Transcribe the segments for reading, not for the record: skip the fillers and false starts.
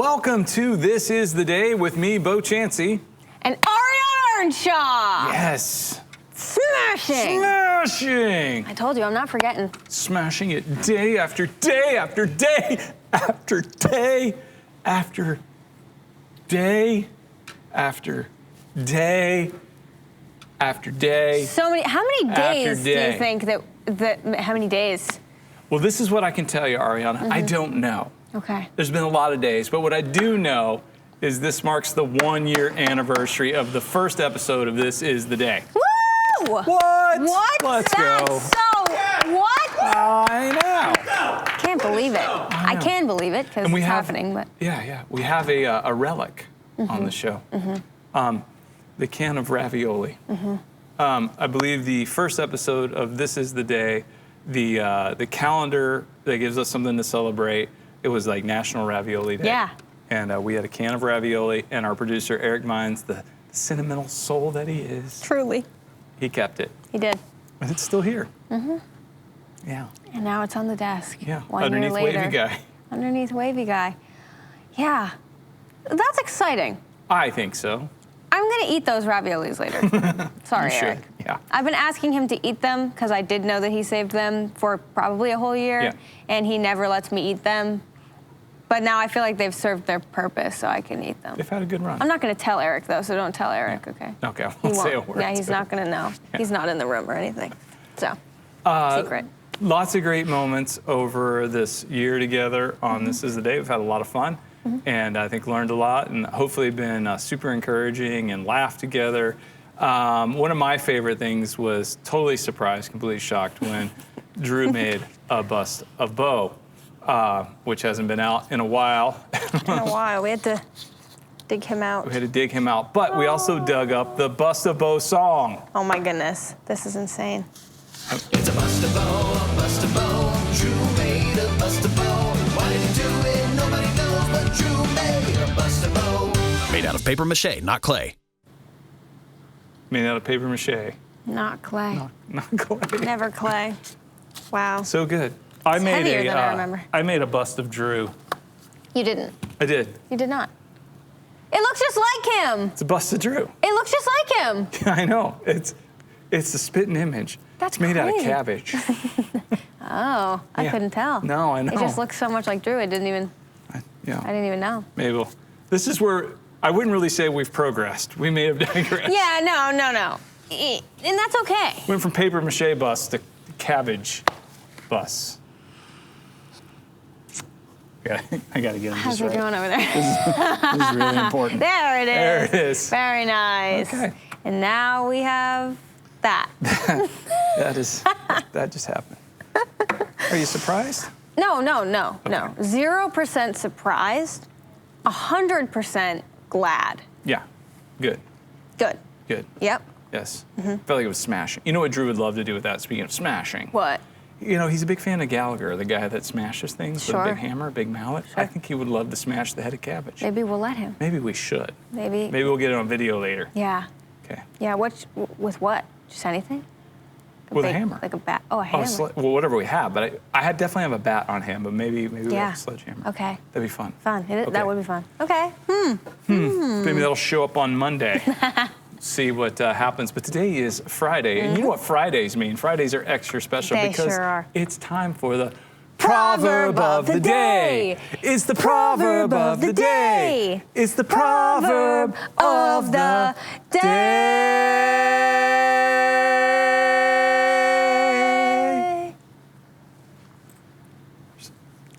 Welcome to This Is the Day with me, Bo Chansey. And Ariana Earnshaw. Yes. Smashing. Smashing. I told you, I'm not forgetting. Smashing it day after day after day after day after day after day after day. So many. How many days do day. you think that? How many days? Well, this is what I can tell you, Ariana. I don't know. Okay. There's been a lot of days, but what I do know is this marks the 1-year anniversary of the first episode of This Is the Day. Woo! What? What? Let's That's go. so. What? I know. Can't believe it. I can believe it because it's happening. But Yeah. We have a relic on the show. The can of ravioli. I believe the first episode of This Is the Day, the calendar that gives us something to celebrate. It was like National Ravioli Day. Yeah. And we had a can of ravioli, and our producer, Eric Mines, the sentimental soul that he is, truly, he kept it. he did. And it's still here. Yeah. And now it's on the desk. Yeah. 1 year Underneath later. Wavy Guy. Underneath Wavy Guy. Yeah. That's exciting. I think so. I'm going to eat those raviolis later. Sorry, You should, Eric. yeah. I've been asking him to eat them because I did know that he saved them for probably a whole year, Yeah. and he never lets me eat them. But now I feel like they've served their purpose, so I can eat them. They've had a good run. I'm not going to tell Eric, though, so don't tell Eric, okay? Okay, I He won't say a won't. word. Yeah, he's to not him. going to know. He's not in the room or anything. So, secret. Lots of great moments over this year together on This Is the Day. We've had a lot of fun, and I think learned a lot, and hopefully been super encouraging and laughed together. One of my favorite things was totally surprised, completely shocked when Drew made a bust of Bo, which hasn't been out in a while. In a while. We had to dig him out. We had to dig him out, but we also dug up the Bust of Bo song. Oh, my goodness. This is insane. It's a bust of Bo. Drew made a bust of Bo. Why did he do it? Nobody knows, but Drew made a bust of Bo. Made out of paper mache, not clay. Made out of paper mache. Not clay. Not clay. Never clay. Wow. So good. I made heavier than I remember. I made a bust of Drew. You didn't. I did. You did not. It looks just like him. It's a bust of Drew. It looks just like him. I know. It's a spitting image. That's it's made out of crazy. cabbage. Oh, I Yeah. couldn't tell. No, I know. It just looks so much like Drew. I didn't even know. Maybe this is where I wouldn't really say we've progressed. We may have digressed. Yeah, no. And that's okay. Went from paper mache bus to cabbage bus. Yeah, I gotta get him How's just he right. doing over there? This is really important. There it is. There it is. Very nice. Okay. And now we have that. That just happened. Are you surprised? No. 0% surprised. 100% glad. Yeah. Good. Good. Yep. Yes. Felt like it was smashing. You know what Drew would love to do with that, speaking of smashing? What? You know, he's a big fan of Gallagher, the guy that smashes things with a Sure. big hammer, a big mallet. I think he would love to smash the head of cabbage. Maybe we'll let him. Maybe we should. Maybe. Maybe we'll get it on video later. Yeah. Okay. Yeah. With what? Just anything? With a hammer. Like a bat. Oh, a Oh, hammer. well, whatever we have. But I definitely have a bat on hand, but maybe we Yeah. have a sledgehammer. Okay. That'd be fun. Fun. Okay. That would be fun. Okay. Maybe that'll show up on Monday. See what happens. But today is Friday, and you know what Fridays mean. Fridays are extra special They because sure are. it's time for the Proverb of the Day. It's the Proverb of the Day. It's the Proverb of the Day.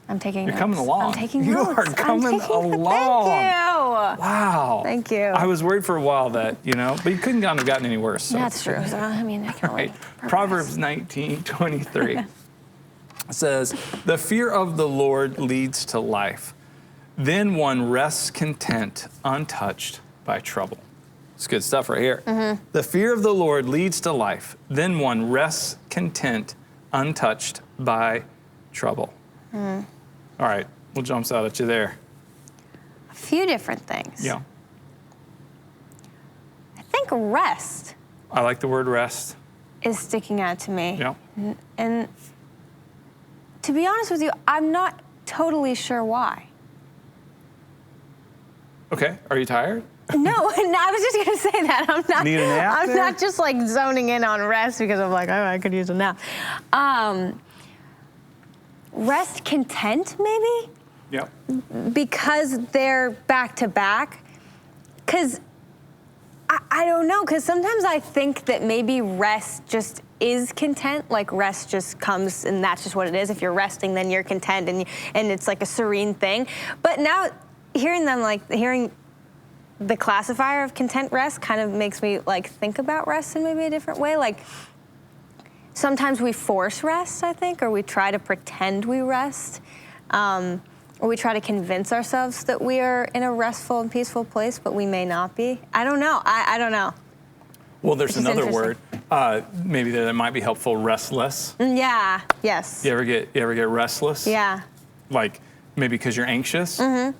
I'm taking You're notes. coming along. I'm taking You notes. are coming along. Thank you. Wow. Thank you. I was worried for a while that, but you couldn't have gotten any worse. So. That's true. So, I mean, I can only Right. Proverbs 19:23 says, "The fear of the Lord leads to life. Then one rests content, untouched by trouble." It's good stuff right here. The fear of the Lord leads to life. Then one rests content, untouched by trouble. All right, what jumps out at you there? A few different things. Yeah. I think rest I like the word rest. is sticking out to me. Yeah. And to be honest with you, I'm not totally sure why. Okay. Are you tired? No, I was just gonna say that. I'm not. Need a nap I'm there? not just like zoning in on rest because I'm like, oh, I could use a nap. Rest content, maybe, Yep. because they're back to back. Because I don't know. Because sometimes I think that maybe rest just is content. Like rest just comes and that's just what it is. If you're resting, then you're content, and it's like a serene thing. But now hearing the classifier of content rest kind of makes me like think about rest in maybe a different way. Like sometimes we force rest, I think, or we try to pretend we rest, or we try to convince ourselves that we are in a restful and peaceful place, but we may not be. I don't know. I don't know. Well, there's Which is another word maybe that might be helpful. Restless. Yeah. Yes. You ever get restless? Yeah. Like maybe because you're anxious. Mm-hmm.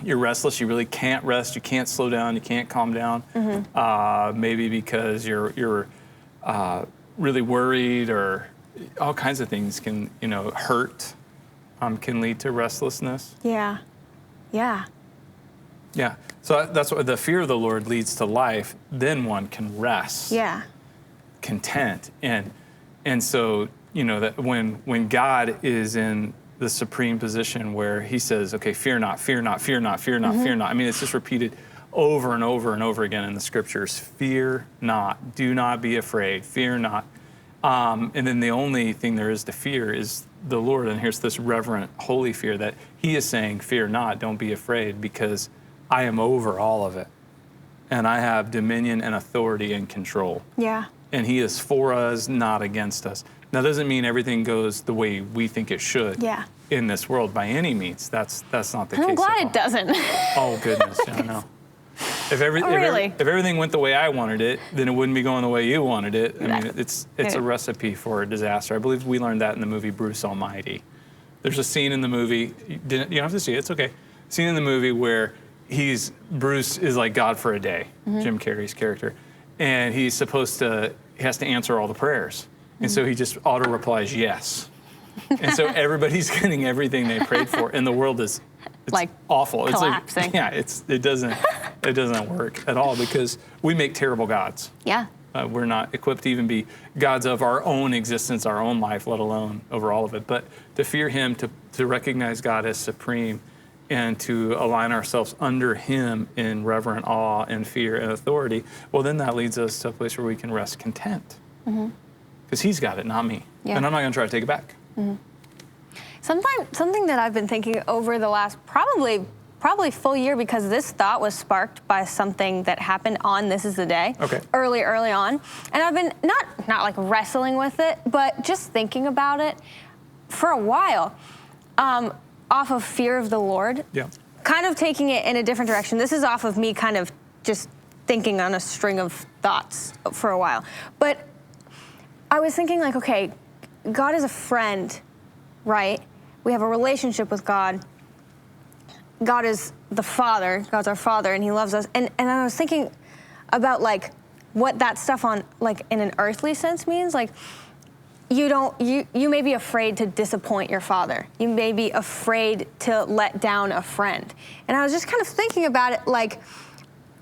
You're restless. You really can't rest. You can't slow down. You can't calm down. Mm-hmm. Maybe because you're really worried, or all kinds of things can hurt. Can lead to restlessness. Yeah. Yeah. Yeah. So that's what the fear of the Lord leads to life. Then one can rest. Yeah. Content. And so that when God is in the supreme position where he says, okay, fear not, fear not, fear not, fear not, fear not. I mean, it's just repeated over and over and over again in the scriptures. Fear not, do not be afraid, fear not. And then the only thing there is to fear is the Lord. And here's this reverent, holy fear that he is saying, fear not, don't be afraid, because I am over all of it. And I have dominion and authority and control. Yeah. And he is for us, not against us. Now, doesn't mean everything goes the way we think it should in this world by any means. That's not the case. I'm glad at all. it doesn't. Oh, goodness. Yeah, I know. If everything went the way I wanted it, then it wouldn't be going the way you wanted it. I mean, it's a recipe for a disaster. I believe we learned that in the movie Bruce Almighty. There's a scene in the movie, you don't have to see it, it's okay. Scene in the movie where Bruce is like God for a day, Jim Carrey's character. And he has to answer all the prayers. And so he just auto-replies yes. And so everybody's getting everything they prayed for, and the world is like awful. Collapsing. It's like, it doesn't work at all, because we make terrible gods. Yeah. We're not equipped to even be gods of our own existence, our own life, let alone over all of it. But to fear him, to recognize God as supreme, and to align ourselves under him in reverent awe and fear and authority, well, then that leads us to a place where we can rest content. Because he's got it, not me. Yeah. And I'm not going to try to take it back. Something that I've been thinking over the last probably full year, because this thought was sparked by something that happened on This Is the Day. Okay. Early on. And I've been not like wrestling with it, but just thinking about it for a while. Off of fear of the Lord. Yeah. Kind of taking it in a different direction. This is off of me kind of just thinking on a string of thoughts for a while. But I was thinking like, okay, God is a friend, right? We have a relationship with God. God is the Father. God's our Father, and he loves us. And I was thinking about like what that stuff on like in an earthly sense means. Like you may be afraid to disappoint your father. You may be afraid to let down a friend. And I was just kind of thinking about it like,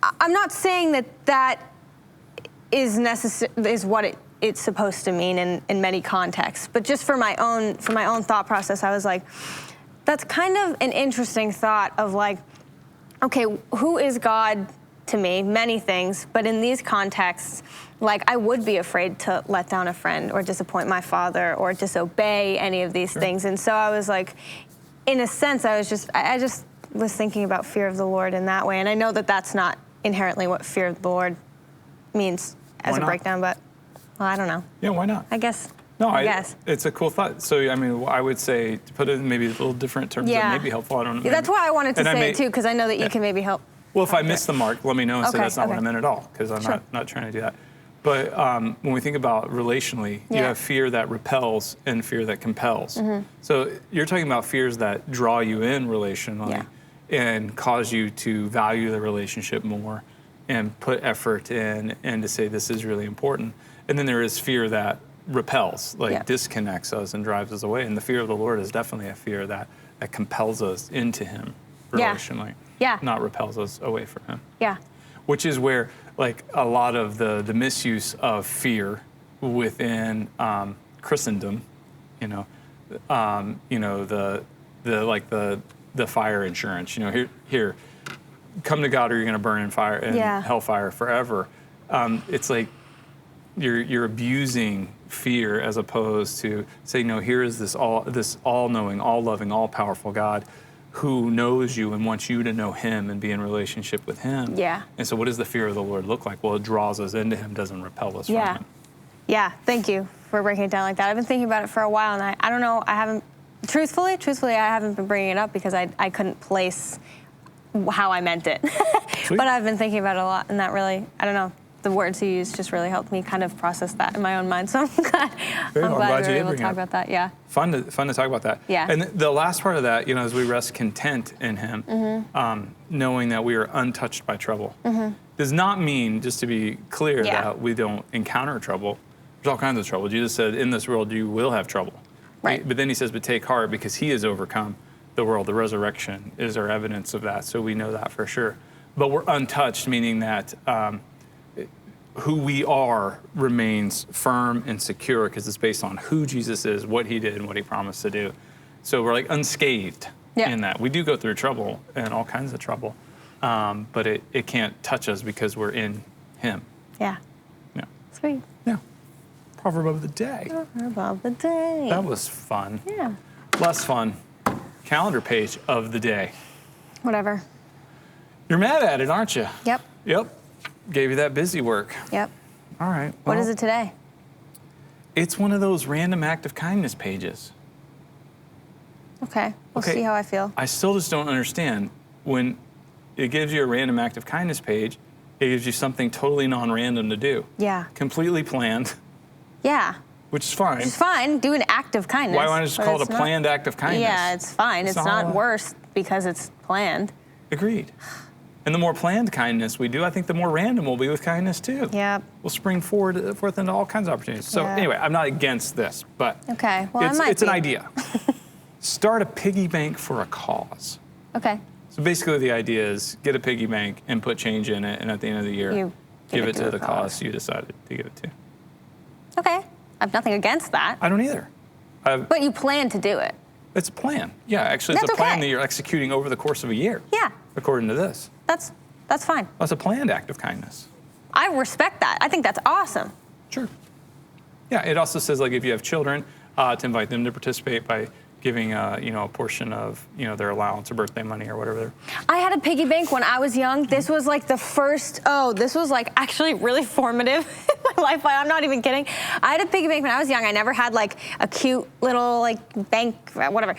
I'm not saying that is what it's supposed to mean in many contexts, but just for my own thought process, I was like, that's kind of an interesting thought of like, okay, who is God to me? Many things, but in these contexts, like I would be afraid to let down a friend or disappoint my father or disobey any of these things. And so I was like, in a sense, I just was thinking about fear of the Lord in that way. And I know that that's not inherently what fear of the Lord means as a breakdown, but well, I don't know. Yeah, why not? I guess. No, I guess. It's a cool thought. So, I mean, I would say to put it in maybe a little different terms that may be helpful. I don't know. Yeah, that's why I wanted to say it too, because I know that you can maybe help. Well, if I miss the mark, let me know and say that's not what I meant at all, because I'm not trying to do that. But when we think about relationally, you have fear that repels and fear that compels. So you're talking about fears that draw you in relationally and cause you to value the relationship more and put effort in and to say this is really important. And then there is fear that repels, like disconnects us and drives us away. And the fear of the Lord is definitely a fear that compels us into him relationally. Yeah. not repels us away from him. Yeah. Which is where, like, a lot of the misuse of fear within Christendom, the fire insurance. Here, come to God or you're going to burn in fire in hellfire forever. It's like you're abusing fear as opposed to saying, no, here is this all-knowing, all-loving, all-powerful God who knows you and wants you to know him and be in relationship with him. Yeah. And so what does the fear of the Lord look like? Well, it draws us into him, doesn't repel us from him. Yeah, thank you for breaking it down like that. I've been thinking about it for a while, and I don't know, truthfully, I haven't been bringing it up because I couldn't place how I meant it. But I've been thinking about it a lot, and that really, I don't know, the words you used just really helped me kind of process that in my own mind. So I'm glad we were able to talk about that. Yeah. Fun to talk about that. Yeah. And the last part of that, as we rest content in him, knowing that we are untouched by trouble, does not mean, just to be clear, that we don't encounter trouble. There's all kinds of trouble. Jesus said, in this world you will have trouble. Right. But then he says, but take heart because he has overcome the world. The resurrection is our evidence of that. So we know that for sure. But we're untouched, meaning that who we are remains firm and secure because it's based on who Jesus is, what he did, and what he promised to do. So we're like unscathed in that. We do go through trouble and all kinds of trouble, but it can't touch us because we're in him. Yeah. Yeah. Sweet. Yeah. Proverb of the day. Proverb of the day. That was fun. Yeah. Less fun. Calendar page of the day. Whatever. You're mad at it, aren't you? Yep. Yep. Gave you that busy work. Yep. All right. What is it today? It's one of those random act of kindness pages. Okay. We'll see how I feel. I still just don't understand. When it gives you a random act of kindness page, it gives you something totally non-random to do. Yeah. Completely planned, Yeah. which is fine. It's fine. Do an act of kindness. Why don't I just call it a planned act of kindness? Yeah, it's fine. It's not worse because it's planned. Agreed. And the more planned kindness we do, I think the more random we'll be with kindness too. Yep. We'll spring forth into all kinds of opportunities. So anyway, I'm not against this, but Okay. Well, it's an idea. Start a piggy bank for a cause. Okay. So basically the idea is get a piggy bank and put change in it, and at the end of the year, You give it to the cause you decided to give it to. Okay. I have nothing against that. I don't either. But you plan to do it. It's a plan. Yeah, actually, it's That's a plan okay. that you're executing over the course of a year. Yeah. According to this. That's fine. That's a planned act of kindness. I respect that. I think that's awesome. Sure. Yeah, it also says, like, if you have children, to invite them to participate by giving, a portion of, their allowance or birthday money or whatever. I had a piggy bank when I was young. This was like the first, this was like actually really formative in my life. I'm not even kidding. I had a piggy bank when I was young. I never had like a cute little like bank, whatever.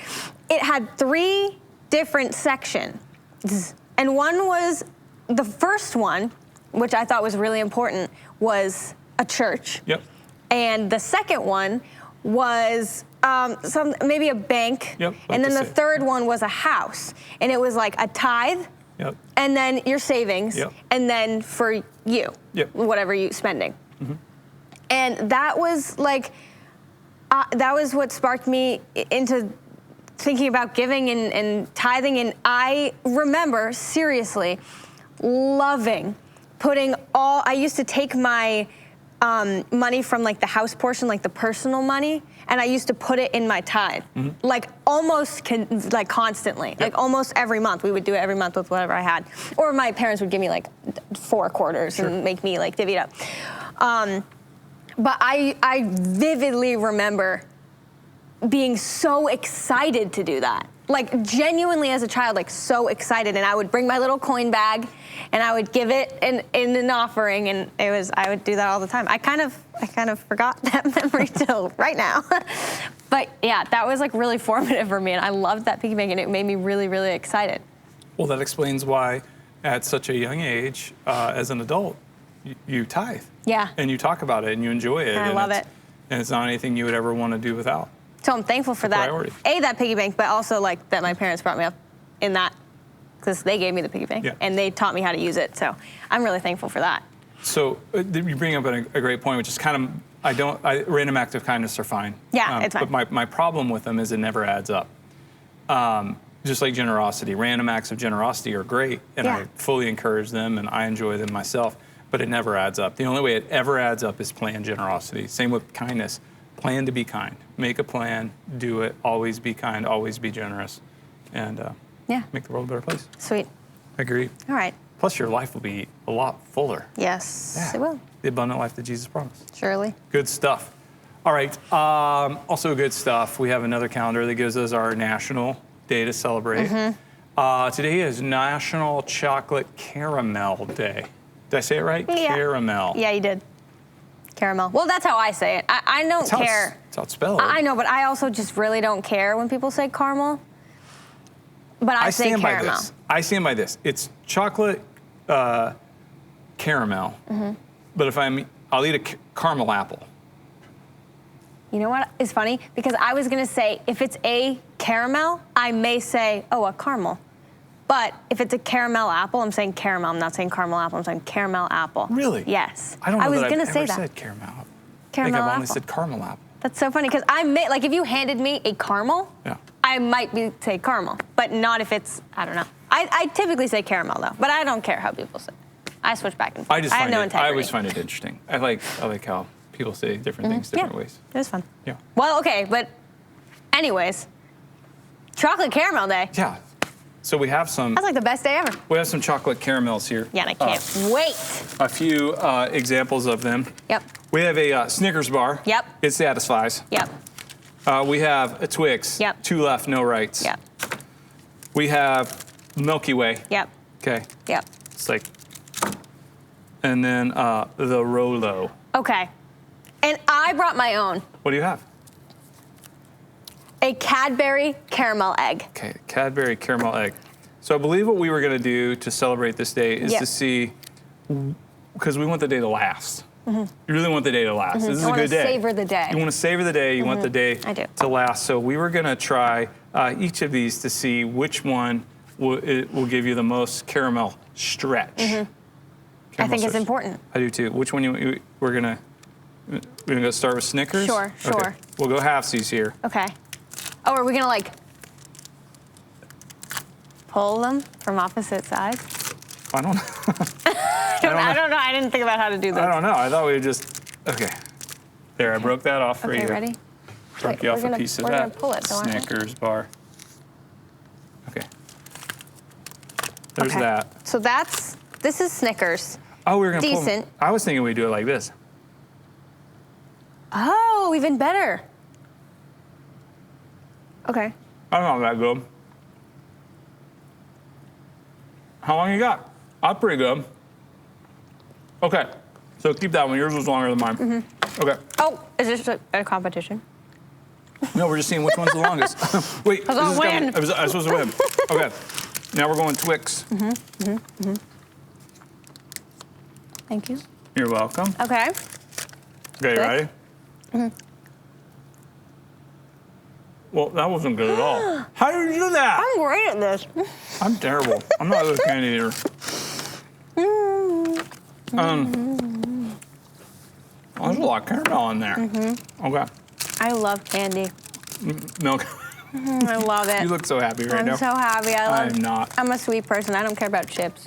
It had 3 different sections. And one was, the first one, which I thought was really important, was a church. Yep. And the second one was maybe a bank. Yep, And then the third one was a house. And it was like a tithe. Yep. And then your savings. Yep. And then for you, whatever you spending. Mm-hmm. And that was like, that was what sparked me into thinking about giving and tithing. And I remember seriously loving putting I used to take my money from like the house portion, like the personal money, and I used to put it in my tithe, like almost constantly, like almost every month. We would do it every month with whatever I had, or my parents would give me like 4 quarters and make me like divvy it up. But I vividly remember being so excited to do that. Like genuinely as a child, like so excited. And I would bring my little coin bag and I would give it in an offering, and I would do that all the time. I kind of forgot that memory till right now. But yeah, that was like really formative for me, and I loved that piggy bank, and it made me really, really excited. Well, that explains why at such a young age, as an adult, you tithe. Yeah. And you talk about it and you enjoy it. And I love it. And it's not anything you would ever want to do without. So I'm thankful for that. Priority. That piggy bank, but also like that my parents brought me up in that, because they gave me the piggy bank and they taught me how to use it. So I'm really thankful for that. So you bring up a great point, which is kind of, random acts of kindness are fine. Yeah, it's fine. But my problem with them is it never adds up. just like generosity, random acts of generosity are great, and Yeah. I fully encourage them, and I enjoy them myself, but it never adds up. The only way it ever adds up is planned generosity. Same with kindness. Plan to be kind. Make a plan, do it, always be kind, always be generous, and Yeah. make the world a better place. Sweet. Agreed. All right. Plus, your life will be a lot fuller. Yes, Yeah. it will. The abundant life that Jesus promised. Surely. Good stuff. All right. Also good stuff. We have another calendar that gives us our national day to celebrate. Today is National Chocolate Caramel Day. Did I say it right? Yeah. Caramel. Yeah, you did. Caramel. Well, that's how I say it. I don't That's how care. That's how it's spelled. I know, but I also just really don't care when people say caramel. But I say stand caramel. by this. I stand by this. It's chocolate caramel. But I'll eat a caramel apple. You know what is funny? Because I was going to say, if it's a caramel, I may say, oh, a caramel. But if it's a caramel apple, I'm saying caramel. I'm not saying caramel apple. I'm saying caramel apple. Really? Yes. I don't know was that gonna I've say ever that. said caramel apple. I Caramel think I've only apple. said caramel apple. That's so funny because I may, like, if you handed me a caramel, Yeah. I might say caramel, but not if it's, I don't know. I typically say caramel though, but I don't care how people say it. I switch back and forth. I have no integrity. I always find it interesting. I like how people say different things different yeah, ways. It was fun. Yeah. Well, okay, but anyways, chocolate caramel day. Yeah. So we have some That's like the best day ever. chocolate caramels here. Yeah, and I can't wait. A few examples of them. Yep. We have a Snickers bar. Yep. It satisfies. Yep. We have a Twix. Yep. 2 left, no rights. Yep. We have Milky Way. Yep. Okay. Yep. It's like, and then the Rolo. Okay. And I brought my own. What do you have? A Cadbury caramel egg. Okay, Cadbury caramel egg. So I believe what we were going to do to celebrate this day is Yeah. to see, because we want the day to last. You really want the day to last. This is I a want good to day. savor the day. You want to savor the day. You want the day I do. to last. So we were going to try each of these to see which one will give you the most caramel stretch. I Caramel think it's stretch. important. I do too. Which one we're gonna go start with Snickers? Sure, Okay. sure. We'll go halfsies here. Okay. Oh, are we gonna like pull them from opposite sides? I don't know. I don't know. I didn't think about how to do this. I don't know. I thought we would just. Okay. There, I broke that off for you. Okay, ready? Broke Wait, you off we're a gonna- piece of we're that. gonna pull it, don't we? Snickers bar. Okay. There's Okay. that. So this is Snickers. Oh, we were gonna pull Decent. them. I was thinking we'd do it like this. Oh, even better. Okay. I don't know that good. How long you got? That's pretty good. Okay. So keep that one. Yours was longer than mine. Mm-hmm. Okay. Oh, is this a competition? No, we're just seeing which one's the longest. Wait, I was gonna win. I was supposed to win. Okay. Now we're going Twix. Thank you. You're welcome. Okay. Okay, you Twix. ready? Well, that wasn't good at all. How did you do that? I'm great at this. I'm terrible. I'm not a good candy eater. There's a lot of caramel in there. Okay. I love candy. Milk. I love it. You look so happy right now. I'm so happy. I'm not. I'm a sweet person. I don't care about chips.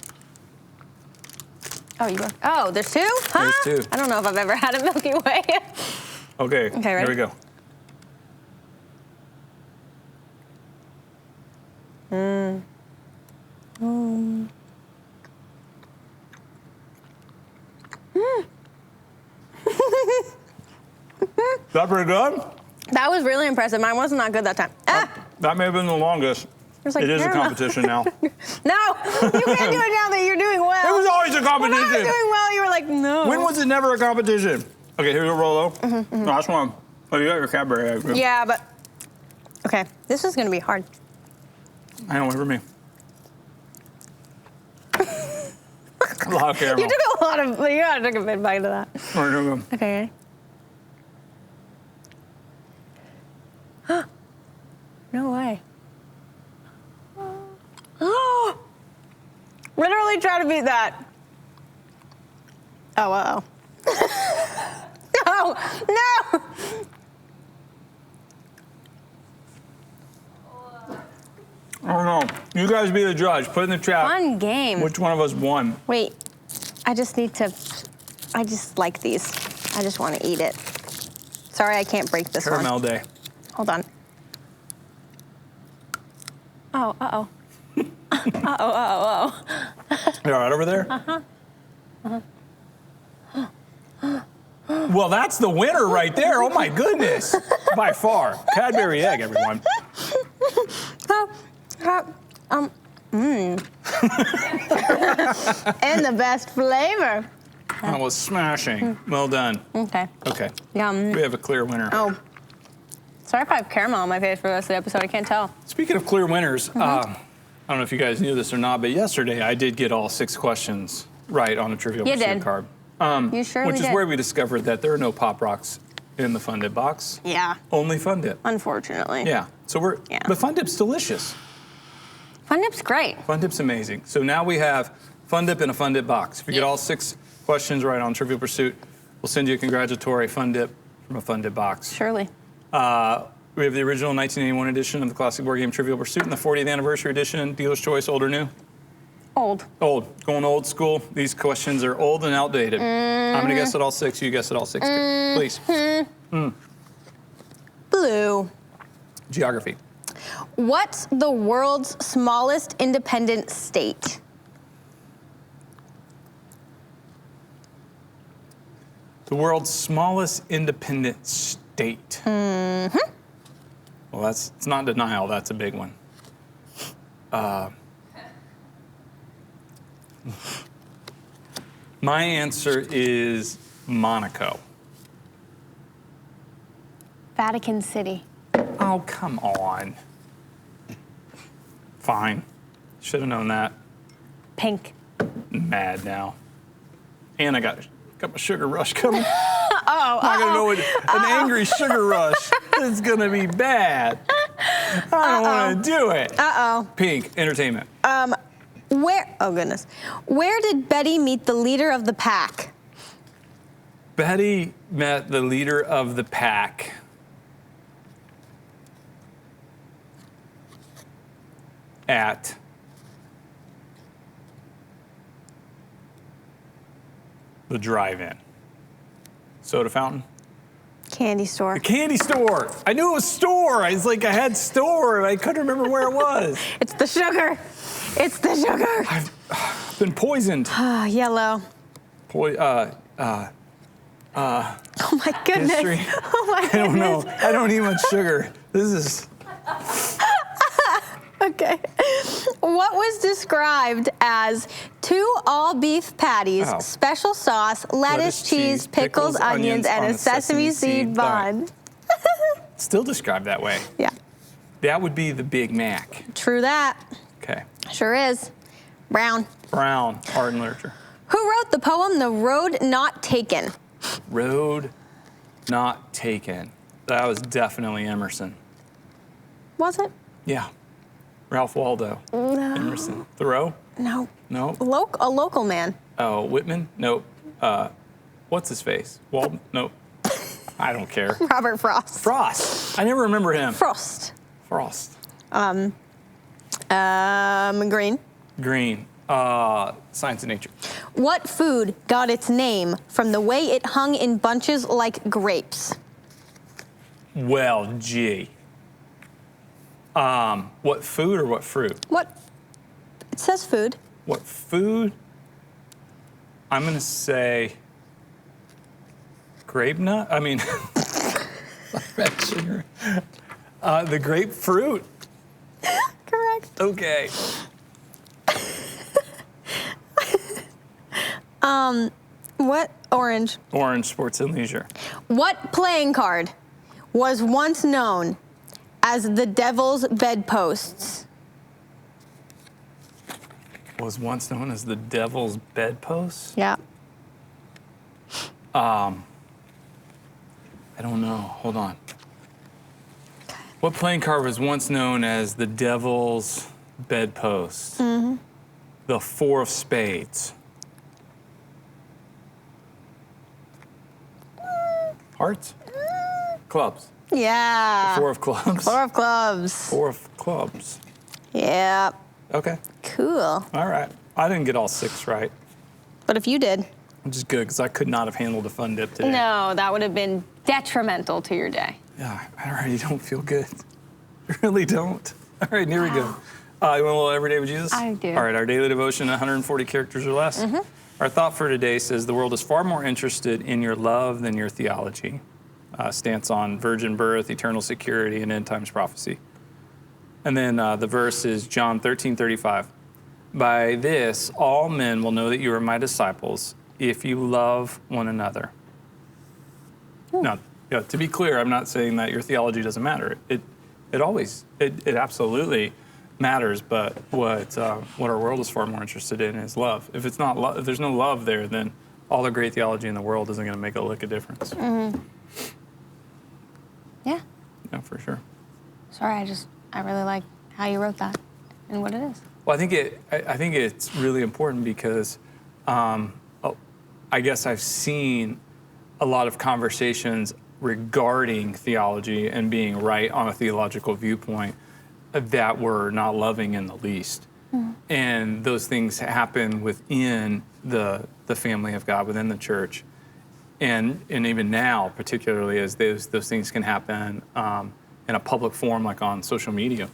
Oh, you are. Oh, there's two? Huh? There's two. I don't know if I've ever had a Milky Way. Okay, Okay, here ready? we go. Is that pretty good? That was really impressive. Mine wasn't that good that time. Ah! That may have been the longest. There's like It is a caramel. competition now. No, you can't do it now that you're doing well. It was always a When I was competition. doing well, you were like, no. When was it never a competition? Okay, here's a Rolo. Last one. Oh, you got your Cadbury egg. too. Yeah, but okay, this is gonna be hard. I know, wait for me. A lot of caramel. You took a lot of. You gotta take a big bite of that. All right, here we go. Okay. No way. Oh! Literally try to beat that. Oh, uh-oh. No! No! I don't know. You guys be the judge. Put in the chat. Fun game. Which one of us won? Wait, I just like these. I just want to eat it. Sorry, I can't break this Caramel one. day. Hold on. Oh, uh-oh. Uh-oh. You all right over there? Well, that's the winner right there. Oh, my goodness. By far. Cadbury egg, everyone. And the best flavor. That was smashing. Well done. Okay. Okay. Yum. We have a clear winner. Oh. Sorry if I have caramel on my face for the rest of the episode. I can't tell. Speaking of clear winners, I don't know if you guys knew this or not, but yesterday I did get all 6 questions right on the Trivial You Pursuit did. card. You surely Which is did. where we discovered that there are no Pop Rocks in the Fun Dip box. Yeah, Only Fun Dip. unfortunately. Yeah. So but Fun Dip's delicious. Fun Dip's great. Fun Dip's amazing. So now we have Fun Dip in a Fun Dip box. If you get all 6 questions right on Trivial Pursuit, we'll send you a congratulatory Fun Dip from a Fun Dip box. Surely. We have the original 1981 edition of the classic board game Trivial Pursuit and the 40th anniversary edition, Dealer's Choice, old or new? Old. Old. Going old school. These questions are old and outdated. I'm going to guess it all 6. You guess it all 6 too. Please. Blue. Geography. What's the world's smallest independent state? The world's smallest independent state. Well, it's not denial. That's a big one. My answer is Monaco. Vatican City. Oh, come on. Fine. Should have known that. Pink. Mad now. And I got my sugar rush coming. I'm not gonna know what an angry sugar rush is gonna be bad. I don't want to do it. Pink. Entertainment. Oh goodness. Where did Betty meet the leader of the pack? Betty met the leader of the pack at the drive-in. Soda fountain? Candy store. The candy store. I knew it was store. I had store, and I couldn't remember where it was. It's the sugar. It's the sugar. I've been poisoned. Yellow. Oh Oh my goodness. History. Oh my goodness. I don't know. I don't eat much sugar. This is Okay. What was described as 2 all-beef patties, Oh. special sauce, lettuce, cheese, pickles, onions, and a sesame seed bun? still described that way. Yeah. That would be the Big Mac. True that. Okay. Sure is. Brown. Brown, art and literature. Who wrote the poem The Road Not Taken? Road not taken. That was definitely Emerson. Was it? Yeah. Ralph Waldo. No. Emerson. Thoreau? No. No. A local man. Oh, Whitman? Nope. What's his face? Nope. I don't care. Robert Frost. Frost. I never remember him. Frost. Frost. Green. Green. Science and nature. What food got its name from the way it hung in bunches like grapes? Well, gee. What food or what fruit? What? It says food. What food? I'm gonna say grape nut. I mean, red sugar. The grapefruit. Correct. Okay. What? Orange. Orange, sports and leisure. What playing card was once known as the Devil's Bedposts? Was once known as the devil's bedpost. Yeah. I don't know. Hold on. What playing card was once known as the devil's bedpost? Mm-hmm. The 4 of spades. Hearts? Clubs. Yeah. 4 of clubs. 4 of clubs. 4 of clubs. Yeah. Okay. Cool. All right. I didn't get all 6 right, But if you did, which is good because I could not have handled a fun dip today. no, that would have been detrimental to your day. Yeah, I already don't feel good. I really don't. All right, here we go. You want a little Everyday with Jesus? I do. All right, our daily devotion, 140 characters or less. Our thought for today says the world is far more interested in your love than your theology. Stance on virgin birth, eternal security, and end times prophecy. And then the verse is John 13:35. By this, all men will know that you are my disciples if you love one another. Now, to be clear, I'm not saying that your theology doesn't matter. It absolutely matters, but what our world is far more interested in is love. If it's not if there's no love there, then all the great theology in the world isn't going to make a lick of difference. Yeah. Yeah, for sure. Sorry, I really like how you wrote that and what it is. Well, I think it's really important because I guess I've seen a lot of conversations regarding theology and being right on a theological viewpoint that were not loving in the least. And those things happen within the family of God, within the church. And even now, particularly as those things can happen in a public forum like on social media.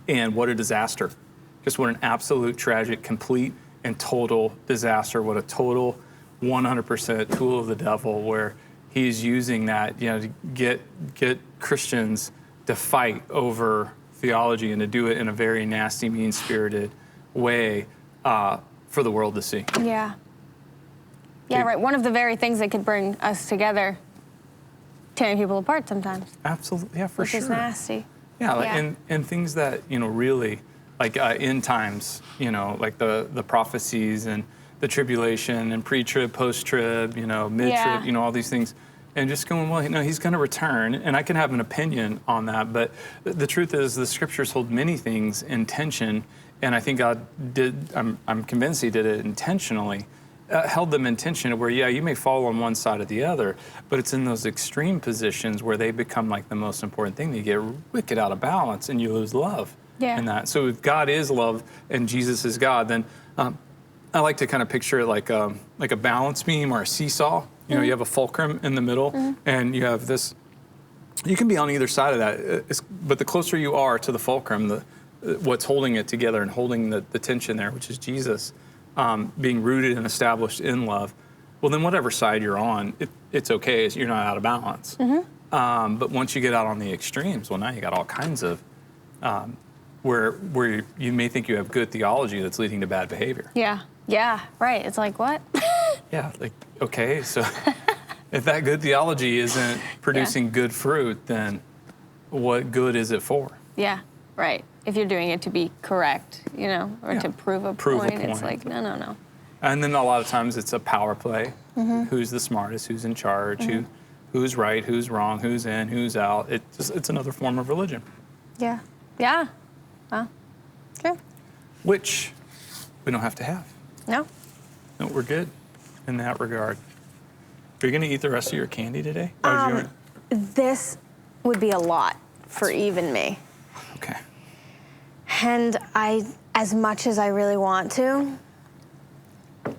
And what a disaster. Just what an absolute tragic, complete and total disaster. What a total 100% tool of the devil, where he's using that, to get Christians to fight over theology and to do it in a very nasty, mean-spirited way for the world to see. Yeah. Yeah, right. One of the very things that could bring us together, tearing people apart sometimes. Absolutely, yeah, for which sure. is nasty. Yeah, Yeah. And things that, really, like end times, like the prophecies and the tribulation and pre-trib, post-trib, mid-trib, Yeah. all these things. And just going, well, he's going to return. And I can have an opinion on that. But the truth is the scriptures hold many things in tension. And I think God did, I'm convinced he did it intentionally. Held them in tension where, you may fall on one side or the other, but it's in those extreme positions where they become like the most important thing. They get wicked out of balance and you lose love in that. So if God is love and Jesus is God, then I like to kind of picture it like a balance beam or a seesaw. You have a fulcrum in the middle and you have this, you can be on either side of that, but the closer you are to the fulcrum, what's holding it together and holding the tension there, which is Jesus, being rooted and established in love, well, then whatever side you're on, it's okay. You're not out of balance. But once you get out on the extremes, well, now you got all kinds of where you may think you have good theology that's leading to bad behavior. Yeah, right. It's like, what? Yeah, like, okay, so if that good theology isn't producing good fruit, then what good is it for? Yeah, right. If you're doing it to be correct, or to prove a point, it's like, no. And then a lot of times it's a power play. Who's the smartest? Who's in charge? Who's right? Who's wrong? Who's in? Who's out? It's another form of religion. Yeah. Well, true. Which we don't have to have. No. No, we're good in that regard. Are you going to eat the rest of your candy today? Or This would be a lot for even me. Okay. And as much as I really want to,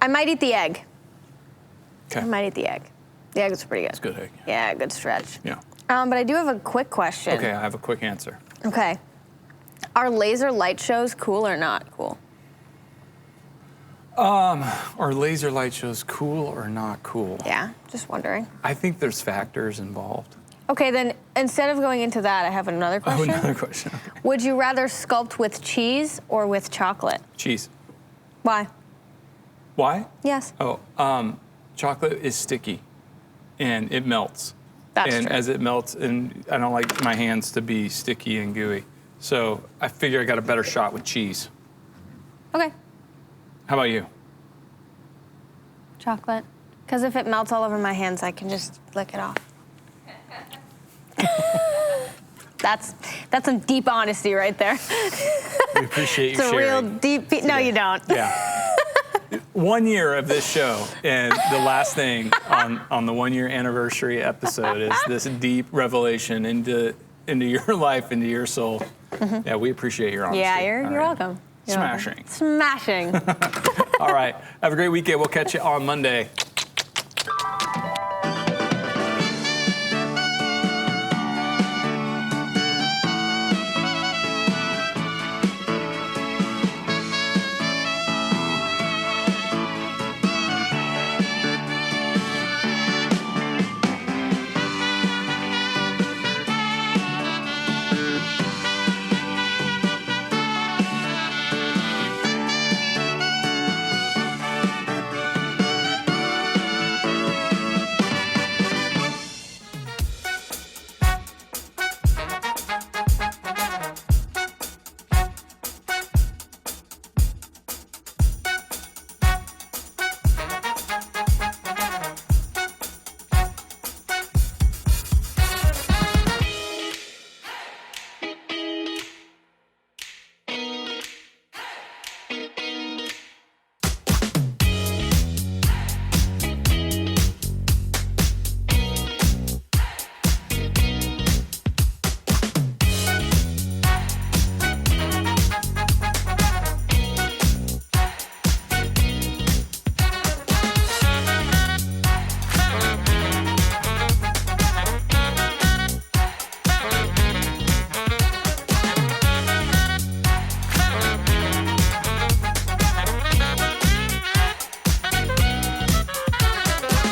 I might eat the egg. Okay. I might eat the egg. The egg is pretty good. It's good egg. Yeah, good stretch. Yeah. But I do have a quick question. Okay, I have a quick answer. Okay. Are laser light shows cool or not cool? Are laser light shows cool or not cool? Yeah, just wondering. I think there's factors involved. Okay, then instead of going into that, I have another question. Oh, another question. Would you rather sculpt with cheese or with chocolate? Cheese. Why? Why? Yes. Oh, chocolate is sticky, and it melts. That's and true. as it melts, and I don't like my hands to be sticky and gooey, so I figure I got a better shot with cheese. Okay. How about you? Chocolate. Because if it melts all over my hands, I can just lick it off. That's some deep honesty right there. We appreciate you It's a sharing. real deep. No, you don't. Yeah. 1 year of this show, and the last thing on the 1 year anniversary episode is this deep revelation into your life, into your soul. Yeah, we appreciate your honesty. Yeah, you're All right. welcome. You're welcome. Smashing. Smashing. All right. Have a great weekend. We'll catch you on Monday.